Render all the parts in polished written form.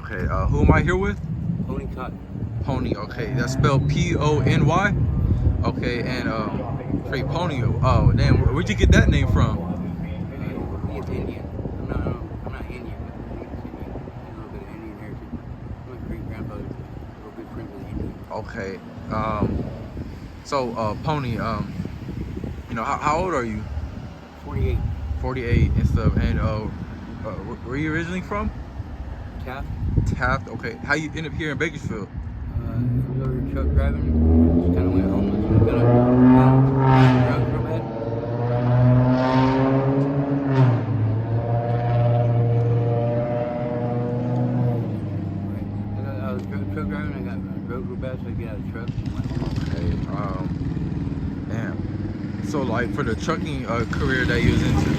Okay, who am I here with? Pony Cotton. Pony, okay, that's spelled P-O-N-Y. Okay, and Free Pony. Oh, damn, where'd you get that name from? He's Indian. I'm not Indian, but he's Indian. A little bit of Indian heritage. My great grandfather was a real good friend with Indian. Okay, so Pony, you know, how old are you? 48. 48 and stuff. And where are you originally from? Taft. Taft. Okay, how you end up here in Bakersfield? I was over here truck driving. Just kind of went homeless and got drugs real bad. I was truck driving. I got drugs real bad, so I get out of the truck and went homeless. Okay. Damn. So like for the trucking career that you was into.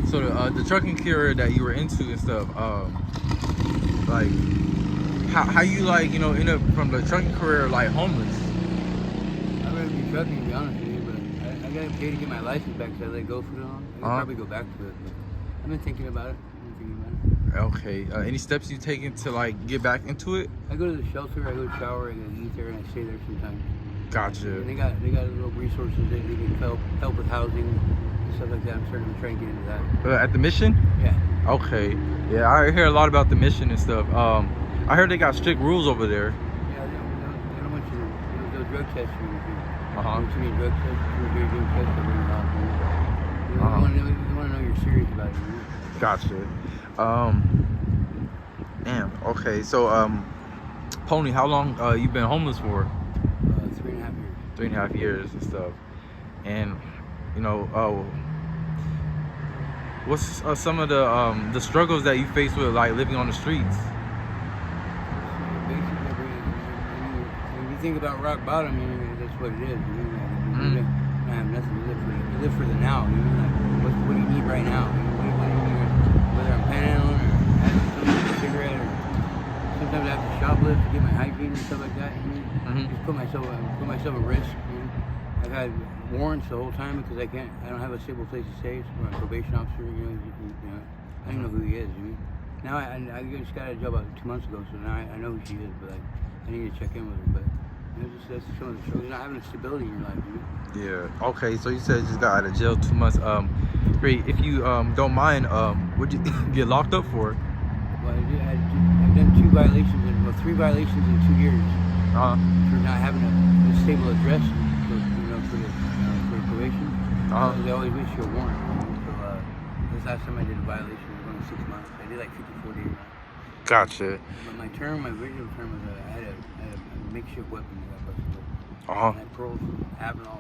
So the trucking career that you were into and stuff, like how you like, you know, end up from the trucking career like homeless? I'd rather be trucking, to be honest with you, but I got to pay to get my license back, so I let it go for too long. I could probably go back to it, but I've been thinking about it. Okay. Any steps you taken to like get back into it? I go to the shelter, I go to shower, I go to eat there, and I stay there sometimes. Gotcha. And they got little resources that they can help with housing and stuff like that. I'm starting to try and get into that. At the mission? Yeah. Okay. Yeah, I hear a lot about the mission and stuff. I heard they got strict rules over there. Yeah, they don't want you to do drug tests. Too many drug tests, too many drug tests. They want to know you're serious about it. Gotcha. Damn. Okay. So, Pony, how long you been homeless for? 3.5 years. 3.5 years and stuff. And you know, what's some of the struggles that you face with like living on the streets? Basically, when you think about rock bottom, you know, that's what it is. You know, I have nothing to live for. You live for the now. You know, like what do you need right now? What do you need? Whether I'm panhandling or having a cigarette, or sometimes I have to shoplift to get my hygiene and stuff like that. You know? Just put myself at risk. You know? I've had warrants the whole time because I don't have a stable place to stay. So my probation officer, you know, I don't know who he is. You know? Now I just got a job about 2 months ago, so now I know who she is, but I need to check in with her. But you know, that's some of the struggles. Not having a stability in your life. You know? Yeah. Okay. So you said you just got out of jail 2 months. Great. If you don't mind, what'd you get locked up for? Well, I've done 3 violations in 2 years for not having a stable address for the probation. They always issue a warrant. So this last time I did a violation, it was only 6 months. I did like 54 days. Gotcha. But my original term was I had a makeshift weapon that I busted with. And I paroled from Avenal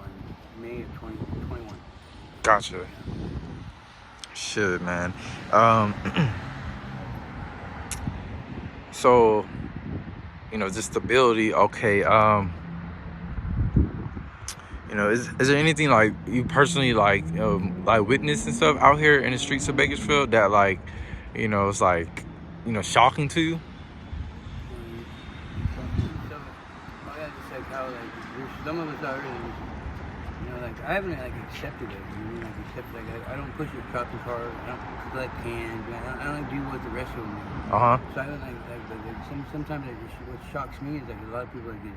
in May of 2021. Gotcha. Shit, man. So, you know, just stability. Okay. You know, is there anything like you personally like witnessed and stuff out here in the streets of Bakersfield that like, you know, it's like, you know, shocking to you? Some of us out here, you know, like I haven't like accepted it. You know, like I don't push your shopping cart. I don't collect cans. I don't do what the rest of them do. So I don't like sometimes what shocks me is like a lot of people like this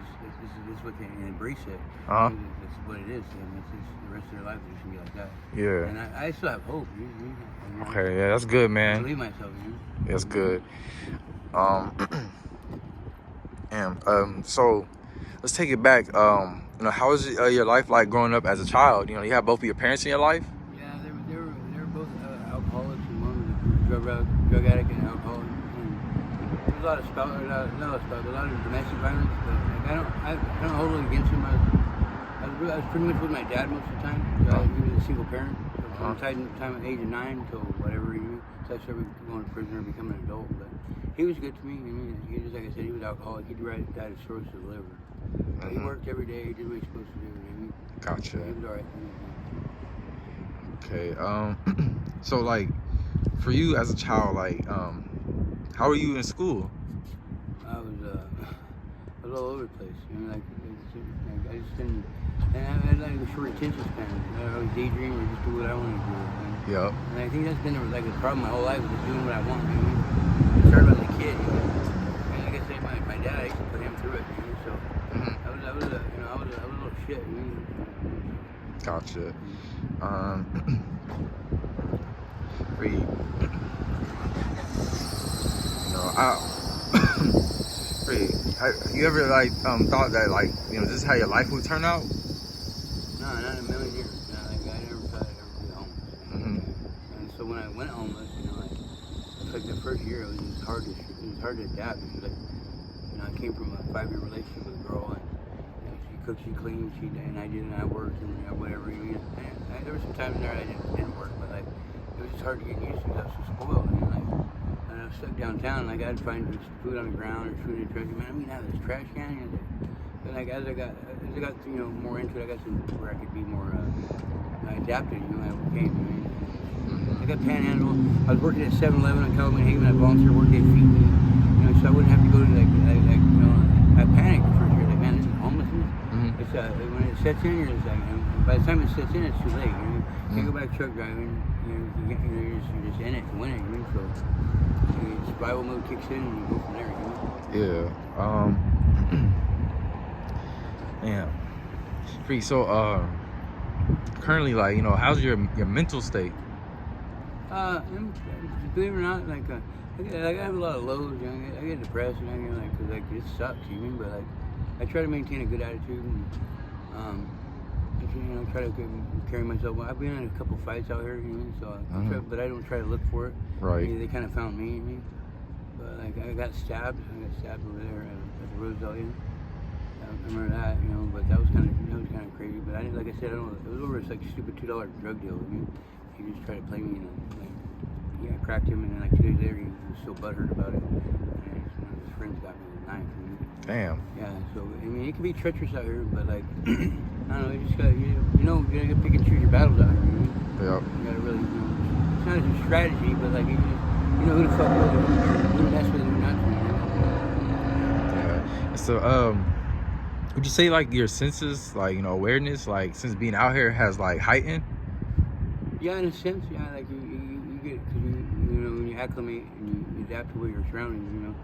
is what they embrace it. That's what it is. And it's just the rest of their life is gonna be like that. Yeah. And I still have hope. You know? Okay. Yeah, that's good, man. I believe myself. You know? That's good. So let's take it back. You know, how was your life like growing up as a child? You know, you have both of your parents in your life? Yeah, they were both alcoholics, and one was a drug addict and alcoholic. And there's a lot of domestic violence, but like, I don't hold it against him. I was pretty much with my dad most of the time. He was a single parent. From the time at the age of 9 until whatever year. So I started going to prison and becoming an adult. But he was good to me. I mean, he just like I said, he was alcoholic. He died of cirrhosis of the liver. But he worked every day. He did what he was supposed to do. Gotcha. He was all right. Okay. So like, for you as a child, like, how were you in school? I was all over the place. You know, like I And I had like a short attention span. I always daydream or just do what I want to do. Yep. And I think that's been like the problem my whole life, was just doing what I want. You know? I started as a kid, you know? And like I said, my dad, I used to put him through it. You know? So I was a little shit. You know? Gotcha. Free. You know, you ever like thought that like, you know, this is how your life would turn out? No, not in a million years. No, like, I never thought I'd ever be homeless. And so when I went homeless, you know, like the first year, it was hard to adapt. Because, like, you know, I came from a 5-year relationship with a girl, and you know, she cooked, she cleaned, and I worked, and you know, whatever. You know, and there were some times there I didn't work, but like it was just hard to get used to. I was so spoiled, you know, like. And I was stuck downtown, like I'd find food on the ground or food in the trash. Man, I mean, out of this trash can. You know, but like as I got you know more into it, I got to where I could be more adapted. You know, I became. I got panhandle. I was working at 7-Eleven on California Haven. I volunteer work. They feed me, you know, so I wouldn't have to go to like you know. I panicked the first year. Like, man, this is homelessness. It's when it sets in, you're just like, by the time it sets in, it's too late. You know? You can't go back truck driving. You know, you're just in it to win it. You know? So survival mode kicks in, and you go from there. You know? Yeah. Yeah. Free. So currently, like, you know, how's your mental state? Believe it or not, like I have a lot of lows. You know, I get depressed, and I get like, cause like it sucks, you know. But like I try to maintain a good attitude, and you know, try to carry myself. I've been in a couple fights out here, you know, so but I don't try to look for it. Right. They kind of found me, you know? But like I got stabbed over there at the Roosevelt Inn. I remember that, you know. But that was kind of crazy. But I didn't, like I said, I don't know. It was over this like stupid $2 drug deal. You know? He just tried to play me, you know. Like, yeah, I cracked him, and then like 2 days later, he was so butthurt about it. And one of his friends got me with a knife. You know? Damn. Yeah. So I mean, it can be treacherous out here, but like I don't know. You just got you gotta pick and choose your battles out here. You know? Yep. You gotta really, you know, it's not a strategy, but like you know who to fuck with, who to mess with, and who not to. You know? Yeah. So would you say like your senses, like, you know, awareness, like since being out here has like heightened? Yeah, in a sense, yeah. Like you get, cause you know, when you acclimate and you adapt to what your surroundings, you know.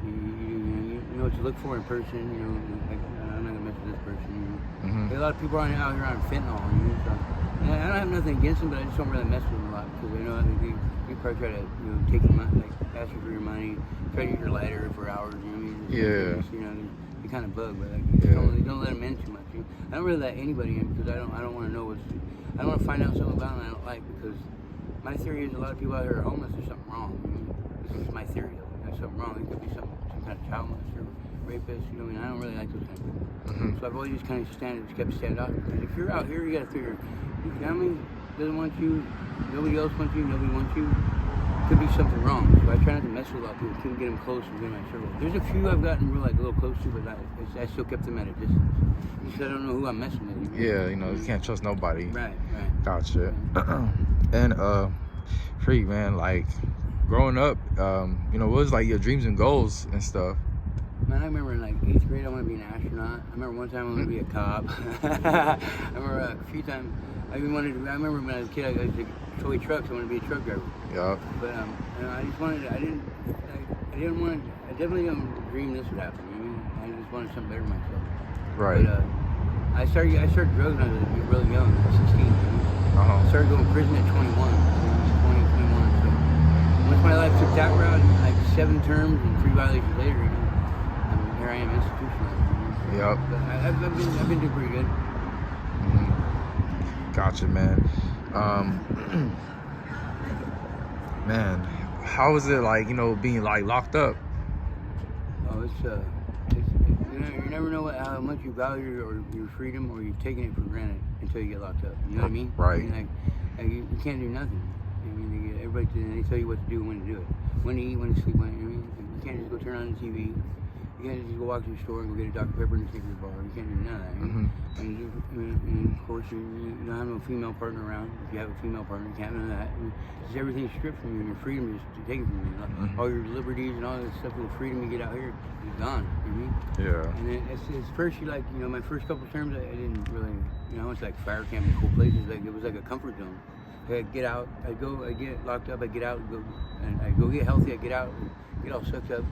You know what to look for in person. You know, like I'm not gonna mess with this person. You know, There's a lot of people out here on fentanyl. You know, so and I don't have nothing against them, but I just don't really mess with them a lot because I know they probably try to take your money, like ask you for your money, try to get your lighter for hours. You know what I mean? Yeah. You know, they kind of bug, but like don't let them in too much. You know? I don't really let anybody in because I don't want to know I don't want to find out something about them I don't like, because my theory is a lot of people out here are homeless. There's something wrong. You know? This is my theory though. There's something wrong. It could be some kind of child molester, rapist. You know, I mean, I don't really like those kind of people. So I've always just kind of kept standing out. Because if you're out here, you got to figure, your family doesn't want you, nobody else wants you, nobody wants you. Could be something wrong. So I try not to mess with a lot of people. Couldn't get them close within my circle. There's a few I've gotten real like a little close to, but I still kept them at a distance. Because I don't know who I'm messing with. You know? Yeah, you know, you can't trust nobody. Right. Gotcha. And Free, man, like growing up, you know, what was like your dreams and goals and stuff? Man, I remember in like 8th grade I wanted to be an astronaut. I remember one time I wanted to be a cop. I remember a few times I remember when I was a kid I used to toy trucks. I wanted to be a truck driver. Yeah. But you know, I just wanted. I definitely didn't dream this would happen. You know? I just wanted something better for myself. Right. But I started drugs when I was really young, 16. You know? I started going to prison at 21. 20, 21. So once my life took that route, like 7 terms and 3 violations later, you know, here I am institutionalized. You know? Yep. But I've been doing pretty good. Gotcha, man. Man, how is it like, you know, being like locked up? Oh, it's you never know how much you value your freedom, or you've taken it for granted until you get locked up. You know what I mean? Right. I mean, like you can't do nothing. I mean, they tell you what to do, when to do it, when to eat, when to sleep. You can't just go turn on the TV. You can't just go walk to the store and go get a Dr. Pepper and a Snickers bar. You can't do none of that. And of course, you don't have no female partner around. If you have a female partner, you can't do none of that. Just everything's stripped from you, and your freedom is taken from you. All your liberties and all this stuff, and the freedom you get out here is gone. You know what I mean? Yeah. And it's first, you like, my first couple terms, I didn't really, I went to like fire camp and cool places. Like it was like a comfort zone. I'd get out, I'd get locked up, I'd get out, and I'd go get healthy, I'd get out, get all sucked up,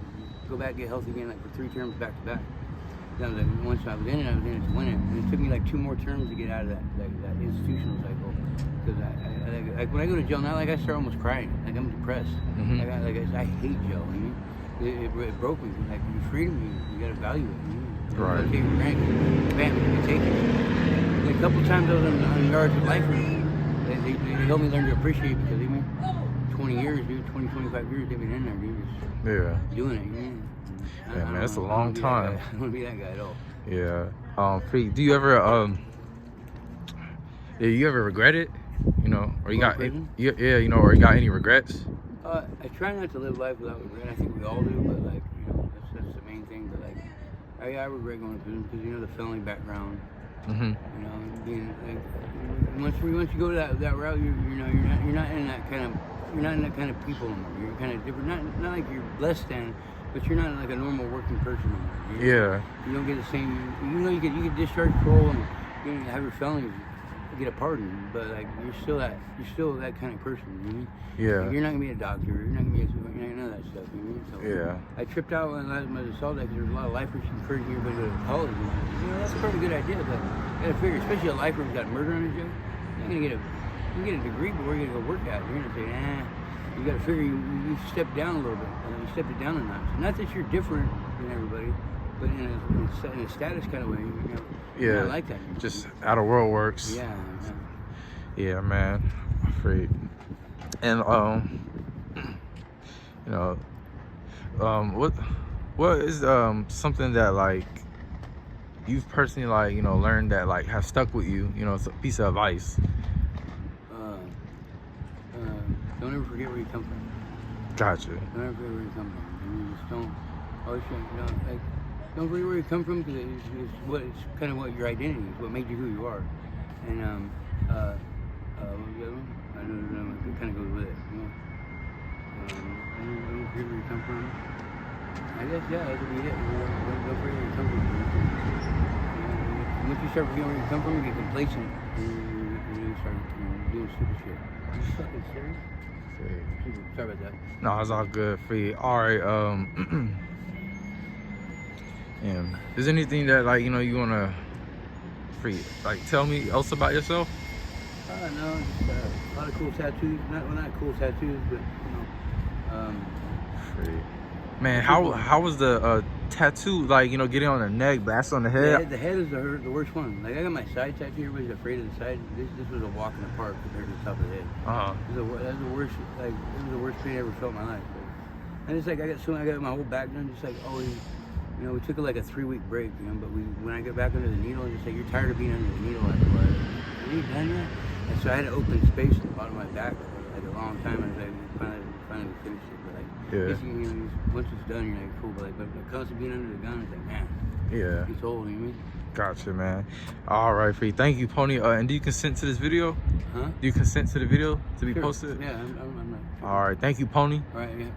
go back, get healthy again, like for 3 terms back to back. Then like, once I was in it, to win it. And it took me like 2 more terms to get out of that institutional cycle. Because like when I go to jail now, like I start almost crying. Like I'm depressed. I hate jail. It broke me. Like your freedom, you gotta value it. Right. You take it for granted. Bam, you take it. And a couple times I was on yards with life. They helped me learn to appreciate it because even 20 years, dude, 20, 25 years they've been in there, dude. Just doing it, Yeah, man, that's a long time. I don't want to be that guy at all. Yeah. Freak, do you ever you ever regret it? Or you got or you got any regrets? I try not to live life without regret. I think we all do, but like, that's the main thing. But like, I regret going to prison because the felony background. Being like, once you go to that route, you're not in that kind of people anymore. You're kind of different. Not like you're less than, but you're not like a normal working person anymore. You don't get the same. You can discharge parole and have your felonies, get a pardon, but like you're still that kind of person. Like, you're not gonna be a doctor. You're not gonna be none of that stuff. So, I tripped out when I was assault because there's a lot of lifers encouraging everybody to go to college. That's a pretty good idea, but you gotta figure, especially a lifer who's got murder on his jail, you're gonna get a degree, but where are you gonna go work at? You're gonna say, you gotta figure you step down a little bit. You stepped it down a notch. Not that you're different than everybody, but in a status kind of way. I like that. Just out of world works. Yeah, man. Freak. And what is something that like you've personally like learned that like has stuck with you? It's a piece of advice. Don't ever forget where you come from. Gotcha. Don't ever forget where you come from. You just don't always don't forget where you come from because it's kind of what your identity is, what made you who you are. And what was the other one? I don't know. It kind of goes with it. Don't forget where you come from. I guess that would be it. Don't forget where you come from. Once you start forgetting where you come from, you get complacent and you start doing stupid shit. Are you fucking serious? Sorry about that. No, it's all good. Free. All right. Is there anything that like you wanna tell me else about yourself? No, just a lot of cool tattoos. Not cool tattoos, but Free. Man, how was the tattoo? Like getting on the neck, blast on the head. The head is the worst one. Like I got my side tattoo. Everybody's afraid of the side. This was a walk in the park compared to the top of the head. That's the worst. Like it was the worst pain I ever felt in my life. And it's like I got my whole back done. Just like always, we took like a 3-week break. But when I got back under the needle, it's like you're tired of being under the needle afterwards. Are you done yet? And so I had to open space at the bottom of my back for like a long time. And I was like finally finished it. But like once it's done, you're like cool. But constantly being under the gun, it's like man. It's old. You know what I mean? Gotcha, man. All right, Free. Thank you, Pony. And do you consent to this video? Huh? Do you consent to the video to be posted? Yeah, I'm not. All right. Thank you, Pony. All right, yeah.